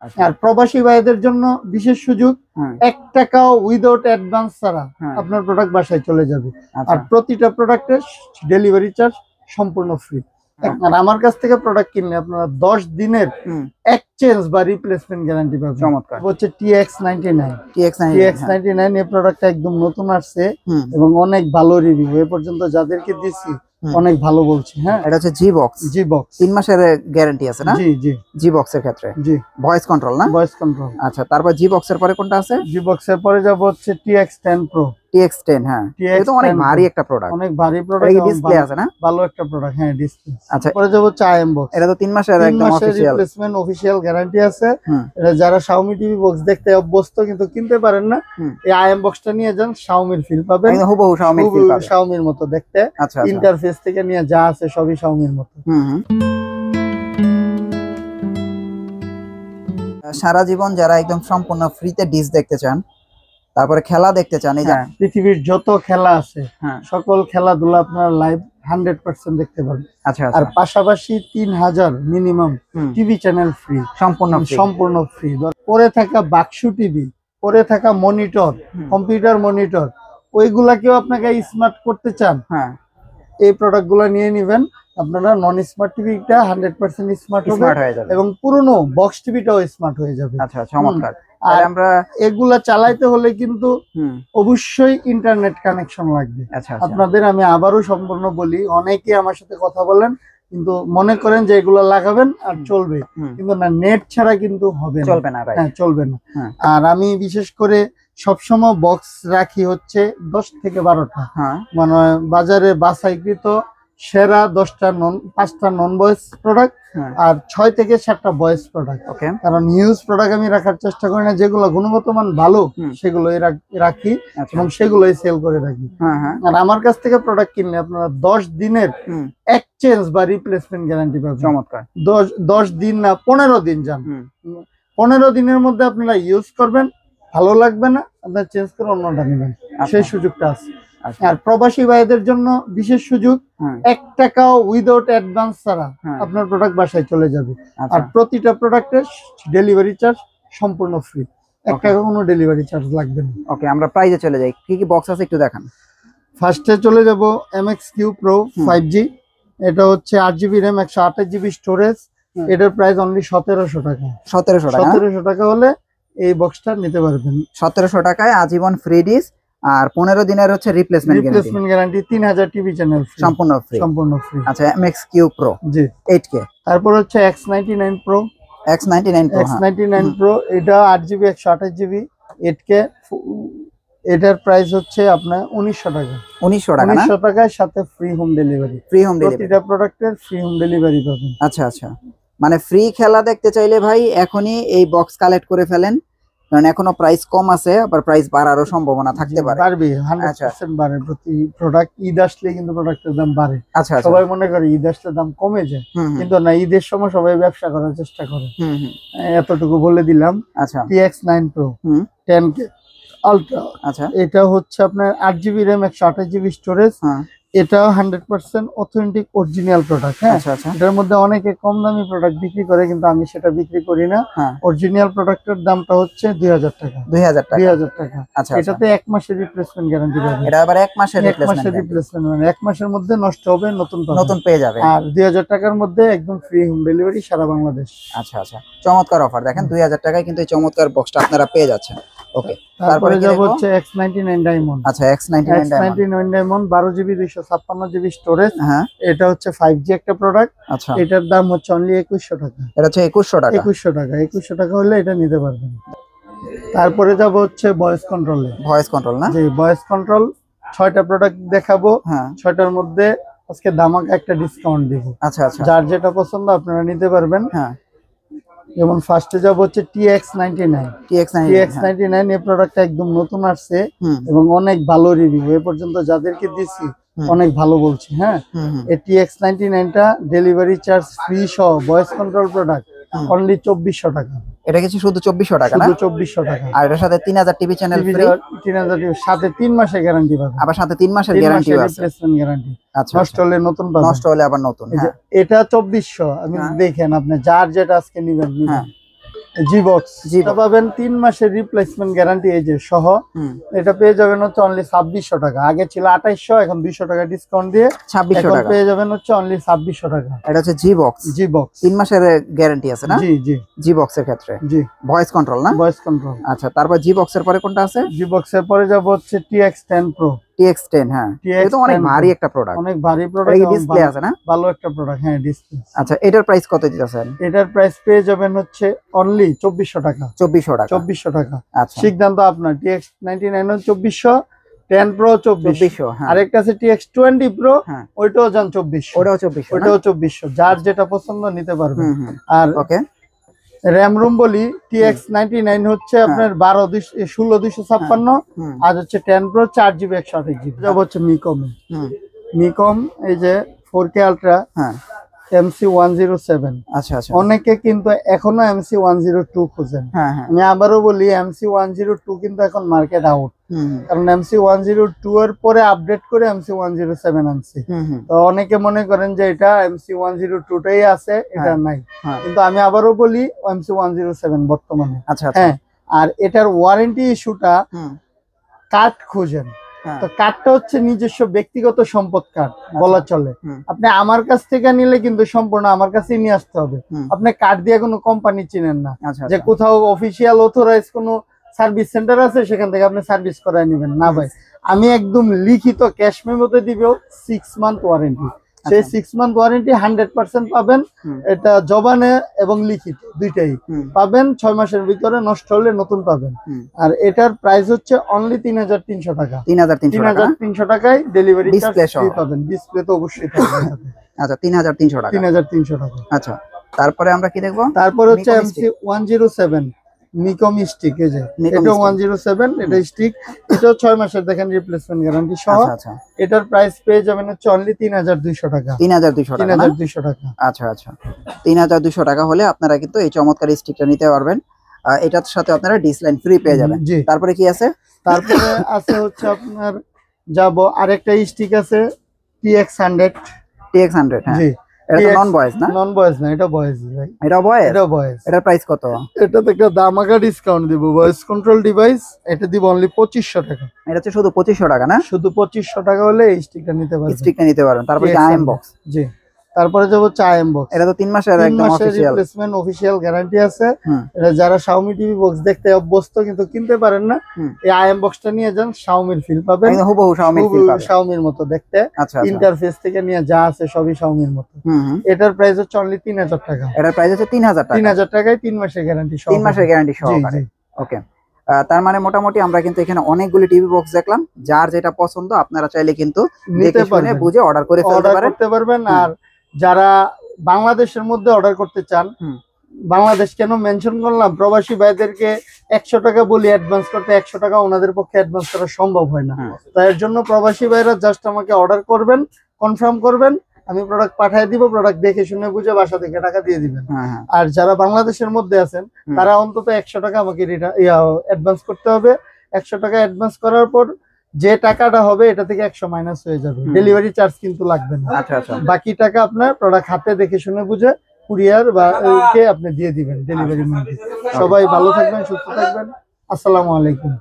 আর প্রবাসী ভাইদের জন্য বিশেষ সুযোগ, 1 টাকাও উইদাউট অ্যাডভান্স ছাড়া আপনার প্রোডাক্ট বাসায় চলে যাবে। আর প্রতিটা প্রোডাক্টের ডেলিভারি চার্জ সম্পূর্ণ ফ্রি। আর আমার কাছ থেকে প্রোডাক্ট কিনলে আপনারা 10 দিনের এক্সচেঞ্জ বা রিপ্লেসমেন্ট গ্যারান্টি পাবেন। চমৎকার। হচ্ছে TX99 এই প্রোডাক্টটা একদম নতুন আসছে এবং অনেক ভালো রিভিউ, এ পর্যন্ত যাদেরকে দিছি অনেক ভালো বলছি। হ্যাঁ, এটা হচ্ছে জি বক্স 3 মাসের গ্যারান্টি আছে না? জি বক্সের ক্ষেত্রে ভয়েস কন্ট্রোল না? Voice control. আচ্ছা, তারপর জি বক্সের পরে কোনটা আছে? জি বক্সের পরে যাব হচ্ছে TX10 Pro। TX10, হ্যাঁ, এটা তো অনেক ভারী একটা প্রোডাক্ট। অনেক ভারী প্রোডাক্ট। এই ডিসপ্লে আছে না? ভালো একটা প্রোডাক্ট, হ্যাঁ ডিসপ্লে। আচ্ছা, পরে যাব হচ্ছে IM বক্স। এটা তো 3 মাসের একদম অফিশিয়াল রিপ্লেসমেন্ট অফিশিয়াল গ্যারান্টি আছে। এটা যারা Xiaomi টিভি বক্স দেখতে অভ্যস্ত কিন্তু কিনতে পারেন না, এই IM বক্সটা নিয়ে যান, Xiaomi-র ফিল পাবেন। একদম হুবহু Xiaomi-র ফিল পাবেন, Xiaomi-র মতো দেখতে। ইন্টারফেস থেকে নিয়ে যা আছে সবই Xiaomi-র মতো। সারা জীবন যারা একদম সম্পূর্ণ ফ্রিতে ডিশ দেখতে চান, তারপরে খেলা দেখতে চান, এই যে পৃথিবীর যত খেলা আছে সকল খেলাধুলা আপনারা লাইভ 100% দেখতে পারবেন। আচ্ছা, আর পাশাপাশি 3000 মিনিমাম টিভি চ্যানেল ফ্রি, সম্পূর্ণ ফ্রি। পরে থাকা বাক্সু টিভি, পরে থাকা মনিটর, কম্পিউটার মনিটর, ওইগুলাকেও আপনাকে স্মার্ট করতে চান, এই প্রোডাক্টগুলো নিয়ে নেবেন। আপনারা নন স্মার্ট টিভিটা 100% স্মার্ট হয়ে যাবে এবং পুরনো বক্স টিভিটাও স্মার্ট হয়ে যাবে। আচ্ছা, চমৎকার। আর আমরা এগুলা চালাইতে হলে কিন্তু অবশ্যই ইন্টারনেট কানেকশন লাগবে। আপনাদের আমি আবারও সম্পূর্ণ বলি, অনেকে আমার সাথে কথা বলেন কিন্তু মনে করেন যে এগুলা লাগাবেন আর চলবে, কিন্তু না, নেট ছাড়া কিন্তু হবে না, চলবে না। হ্যাঁ, চলবে না। আর আমি বিশেষ করে সবসময় বক্স রাখি হচ্ছে 10 থেকে 12টা, মানে বাজারে বাছাইকৃত সেরা 5টা নন ভয়েস প্রোডাক্ট আর 6 থেকে 7টা ভয়েস প্রোডাক্ট। কারণ হিউজ প্রোডাক্ট আমি রাখার চেষ্টা করি না, যেগুলো গুণগত মান ভালো সেগুলোই রাখি এবং সেগুলোই সেল করে রাখি। আর আমার কাছ থেকে প্রোডাক্ট কিনলে আপনারা 10 দিনের এক্সচেঞ্জ বা রিপ্লেসমেন্ট গ্যারান্টি পাবেন। চমৎকার। 10 দিন না, 15 দিন যান, 15 দিনের মধ্যে আপনারা ইউজ করবেন, ভালো লাগবে না আপনারা চেঞ্জ করে অন্যটা নেবেন, সেই সুযোগটা আছে। আর প্রবাসী ভাইদের জন্য বিশেষ সুযোগ, 1 টাকাও উইদাউট অ্যাডভান্স ছাড়া আপনার প্রোডাক্ট বাসায় চলে যাবে। আর প্রতিটা প্রোডাক্টের ডেলিভারি চার্জ সম্পূর্ণ ফ্রি, 1 টাকা কোনো ডেলিভারি চার্জ লাগবে না। ওকে, আমরা প্রাইজে চলে যাই। কি কি বক্স আছে একটু দেখান। ফার্স্টে চলে যাব MX-Q Pro 5G। এটা হচ্ছে 8GB RAM, 128GB স্টোরেজ। এটার প্রাইস অনলি 1700 টাকা। 1700 টাকা হলে এই বক্সটা নিতে পারবেন। 1700 টাকায় আজীবন ফ্রি ডিশ আর 15 দিনের হচ্ছে রিপ্লেসমেন্ট গ্যারান্টি, 3000 টিভি চ্যানেল সম্পূর্ণ ফ্রি। আচ্ছা, MX-Q Pro জি 8K। তারপর হচ্ছে X99 Pro। X99 Pro এটা 8GB 128GB 8K। এটার প্রাইস হচ্ছে আপনার 1900 টাকা। 1900 টাকার সাথে ফ্রি হোম ডেলিভারি। প্রতিটা প্রোডাক্টের ফ্রি হোম ডেলিভারি পাবেন। আচ্ছা, মানে ফ্রি খেলা দেখতে চাইলে ভাই এখনই এই বক্স কালেক্ট করে ফেলেন, কারণ এখনো প্রাইস কম আছে, আবার প্রাইস বাড়ারও সম্ভাবনা থাকতে পারে। বাড়বে 100% বাড়ে প্রতি প্রোডাক্ট। ঈদ আসলে কিন্তু প্রোডাক্টের দাম বাড়ে। আচ্ছা, সবাই মনে করে ঈদ আসলে দাম কমে যায়, কিন্তু না, ঈদের সময় সবাই ব্যবসা করার চেষ্টা করে। এতটুকু বলে দিলাম। আচ্ছা, TX9 Pro 10K আলট্রা। আচ্ছা, এটা হচ্ছে আপনার 8GB RAM 128GB স্টোরেজ। এটাও 100% অথেন্টিক অরিজিনাল প্রোডাক্ট। হ্যাঁ, এটার মধ্যে অনেকে কম দামি প্রোডাক্ট বিক্রি করে কিন্তু আমি সেটা বিক্রি করি না। অরিজিনাল প্রোডাক্টের দামটা হচ্ছে 2000 টাকা। 2000 টাকা। আচ্ছা, এটাতে 1 মাসের রিপ্লেসমেন্ট গ্যারান্টি পাবেন। এটা আবার 1 মাসের রিপ্লেসমেন্ট, মানে 1 মাসের মধ্যে নষ্ট হবে, নতুন পেয়ে যাবে। আর 2000 টাকার মধ্যে একদম ফ্রি হোম ডেলিভারি সারা বাংলাদেশ। আচ্ছা, চমৎকার অফার। দেখেন 2000 টাকায় কিন্তু এই চমৎকার বক্সটা আপনারা পেয়ে যাচ্ছেন। ওকে, তারপরে যাব হচ্ছে X99 ডায়মন্ড। আচ্ছা, X99 diamond 12GB 256GB storage. হ্যাঁ, এটা হচ্ছে 5G একটা প্রোডাক্ট। আচ্ছা, এটার দাম হচ্ছে অনলি 2100 টাকা। এটা হচ্ছে 2100 টাকা হলে এটা নিতে পারবেন। তারপরে যাব হচ্ছে ভয়েস কন্ট্রোল না? জি, ভয়েস কন্ট্রোল 6টা প্রোডাক্ট দেখাবো। 6টার মধ্যে আজকে ধামাকা একটা ডিসকাউন্ট দিব। আচ্ছা, যার যেটা পছন্দ আপনারা নিতে পারবেন। হ্যাঁ, যেমন ফার্স্টে যাব হচ্ছে TX99 এই প্রোডাক্টটা একদম নতুন আসছে এবং অনেক ভালো রিভিউ, এ পর্যন্ত যাদেরকে দিছি অনেক ভালো বলছি। হ্যাঁ, এই TX99টা ডেলিভারি চার্জ ফ্রি সহ ভয়েস কন্ট্রোল প্রোডাক্ট অনলি 2400 টাকা। এটা কিছু শুধু 2400 টাকা না? শুধু 2400 টাকা। আর এর সাথে 3000 টিভি চ্যানেল ফ্রি, 3000 টিভি সাথে 3 মাসের গ্যারান্টি পাবেন। আবার সাথে 3 মাসের গ্যারান্টি আছে, রিপ্লেসমেন্ট গ্যারান্টি। আচ্ছা, নষ্ট হলে নতুন পাবেন, নষ্ট হলে আবার নতুন। হ্যাঁ, এটা 2400। আমি দেখেন আপনি যার যেটা আজকে নেবেন। জি বক্স এটা পাবেন 3 মাসের রিপ্লেসমেন্ট গ্যারান্টি এই যে সহ। এটা পেয়ে যাবেন হচ্ছে অনলি 2600 টাকা। আগে ছিল 2800, এখন 200 টাকা ডিসকাউন্ট দিয়ে 2600 টাকা পেয়ে যাবেন হচ্ছে অনলি 2600 টাকা। এটা হচ্ছে জি বক্স। জি বক্স 3 মাসের গ্যারান্টি আছে না? জি জি জি বক্সের ক্ষেত্রে জি ভয়েস কন্ট্রোল না? Voice control. আচ্ছা, তারপর জি বক্সের পরে কোনটা আছে? জি বক্সের পরে যাব হচ্ছে TX10 Pro। TX10 হ্যাঁ, এটা তো অনেক ভারী একটা প্রোডাক্ট। অনেক ভারী প্রোডাক্ট। এটা ডিসপ্লে আছে না? ভালো একটা প্রোডাক্ট, হ্যাঁ ডিসপ্লে। আচ্ছা, এটার প্রাইস কত দিতেছেন? এটার প্রাইস পেয়ে যাবেন হচ্ছে অনলি 2400 টাকা। 2400 টাকা। 2400 টাকা। আচ্ছা, সিদ্ধান্ত আপনার। TX99 2400, 10 Pro 2400, হ্যাঁ। আরেকটা আছে TX20 Pro, হ্যাঁ ওইটাও যান 2400। ওটাও 2400, ওইটাও 2400। যার যেটা পছন্দ নিতে পারবেন। আর ওকে, র‍্যাম রুম বলি TX99 হচ্ছে আপনার 16256, আর হচ্ছে 10 Pro 4GB 128GB। যাব হচ্ছে মিকম এই যে 4K আলট্রা MC107। আচ্ছা আচ্ছা, অনেকে কিন্তু এখনো MC102 খোঁজেন। আমি আবারও বলি MC102 কিন্তু এখন মার্কেট আউট, কারণ MC102 এর পরে আপডেট করে MC107 আনছে। তো অনেকে মনে করেন যে এটা MC102 টাই আছে, এটা নাই। কিন্তু আমি আবারও বলি MC107 বর্তমানে। আচ্ছা হ্যাঁ, আর এটার ওয়ারেন্টি ইস্যুটা কার্ড খুঁজেন, তো কার্ডটা হচ্ছে নিজস্ব ব্যক্তিগত সম্পদ কার্ড বলা চলে। আপনি আমার কাছ থেকে নিলে কিন্তু সম্পূর্ণ আমার কাছেই নিয়ে আসতে হবে। আপনি কার্ড দিয়ে কোনো কোম্পানি চিনেন না, যে কোথাও অফিসিয়াল অথরাইজ কোনো সার্ভিস সেন্টার আছে সেখান থেকে আপনি সার্ভিস করায় নেবেন না ভাই। আমি একদম লিখিত ক্যাশ মেমোতে দিব 6 মান্থ ওয়ারেন্টি। সেই 6 মান্থ ওয়ারেন্টি 100% পাবেন। এটা জবানে এবং লিখিত দুইটাই পাবেন। 6 মাসের ভিতরে নষ্ট হলে নতুন পাবেন। আর এটার প্রাইস হচ্ছে অনলি 3300 টাকা। 3300 টাকায় ডেলিভারি চার্জ ফ্রি পাবেন। ডিসপ্লে তো অবশ্যই থাকবে। আচ্ছা, 3300 টাকা। 3300 টাকা। আচ্ছা, তারপরে আমরা কি দেখবো? তারপরে হচ্ছে MC107 মিকম স্টিক। এই যে এটা 107, এটা স্টিক, এটাও 6 মাসের দেখেন রিপ্লেসমেন্ট গ্যারান্টি সহ। এটার প্রাইস পেয়ে যাবেন হচ্ছে অনলি 3200 টাকা। 3200 টাকা। আচ্ছা আচ্ছা, 3200 টাকা হলে আপনারা কিন্তু এই চমৎকার স্টিকটা নিতে পারবেন। এটার সাথে আপনারা ডিসলাইন ফ্রি পেয়ে যাবেন। তারপরে কি আছে? তারপরে আছে হচ্ছে আপনার যাব আরেকটা স্টিক আছে TX100। হ্যাঁ, এটা তো নন বয়েজ না? নন বয়েজ না, এটা বয়েজ ভাই। এটা বয়েজ? এটা বয়েজ। এটার প্রাইস কত? এটাতে একটা দামাকা ডিসকাউন্ট দিব। ভয়েস কন্ট্রোল ডিভাইস এটা দিব অনলি 2500 টাকা। এটা হচ্ছে শুধু 2500 টাকা না? শুধু 2500 টাকা হলে এই স্টিকটা নিতে পারবেন। স্টিকটা নিতে পারবেন। তারপরে আইএম বক্স। জি, তারপরে যাব আইএম বক্স। এটা তো 3 মাসের একদম অফিশিয়াল রিপ্লেসমেন্ট অফিশিয়াল গ্যারান্টি আছে। এটা যারা Xiaomi টিভি বক্স দেখতে অভ্যস্ত কিন্তু কিনতে পারেন না, এই আইএম বক্সটা নিয়ে যান, Xiaomi-র ফিল পাবেন। একদম হুবহু Xiaomi-র ফিল পাবেন। Xiaomi-র মতো দেখতে। ইন্টারফেস থেকে নিয়ে যা আছে সবই Xiaomi-র মতো। এটার প্রাইস হচ্ছে অনলি 3000 টাকা। এটার প্রাইস হচ্ছে 3000 টাকা। 3000 টাকায় 3 মাসের গ্যারান্টি সহ। 3 মাসের গ্যারান্টি সহকারে। ওকে, তার মানে মোটামুটি আমরা কিন্তু এখানে অনেকগুলি টিভি বক্স দেখলাম। যার যেটা পছন্দ আপনারা চাইলে কিন্তু দেখে শুনে বুঝে অর্ডার করে ফেলতে পারবেন। আর যারা বাংলাদেশের মধ্যে অর্ডার করতে চান, বাংলাদেশ কেন মেনশন করলাম, প্রবাসী ভাইদেরকে 100 টাকা বলি অ্যাডভান্স করতে, 100 টাকা ওনাদের পক্ষে অ্যাডভান্স করা সম্ভব হয় না। তাই এর জন্য প্রবাসী ভাইরা জাস্ট আমাকে অর্ডার করবেন, কনফার্ম করবেন, আমি প্রোডাক্ট পাঠিয়ে দিব, প্রোডাক্ট দেখে শুনে বুঝে বাসা থেকে টাকা দিয়ে দিবেন। আর যারা বাংলাদেশের মধ্যে আছেন তারা অন্তত 100 টাকা আমাকে অ্যাডভান্স করতে হবে। 100 টাকা অ্যাডভান্স করার পর যে টাকাটা হবে এটা থেকে 100 মাইনাস হয়ে যাবে। ডেলিভারি চার্জ কিন্তু লাগবে না। বাকি টাকা আপনার প্রোডাক্ট হাতে দেখে শুনে বুঝে কুরিয়ার বা আপনি দিয়ে দিবেন ডেলিভারি ম্যানকে। সবাই ভালো থাকবেন, সুস্থ থাকবেন। আসসালামু আলাইকুম।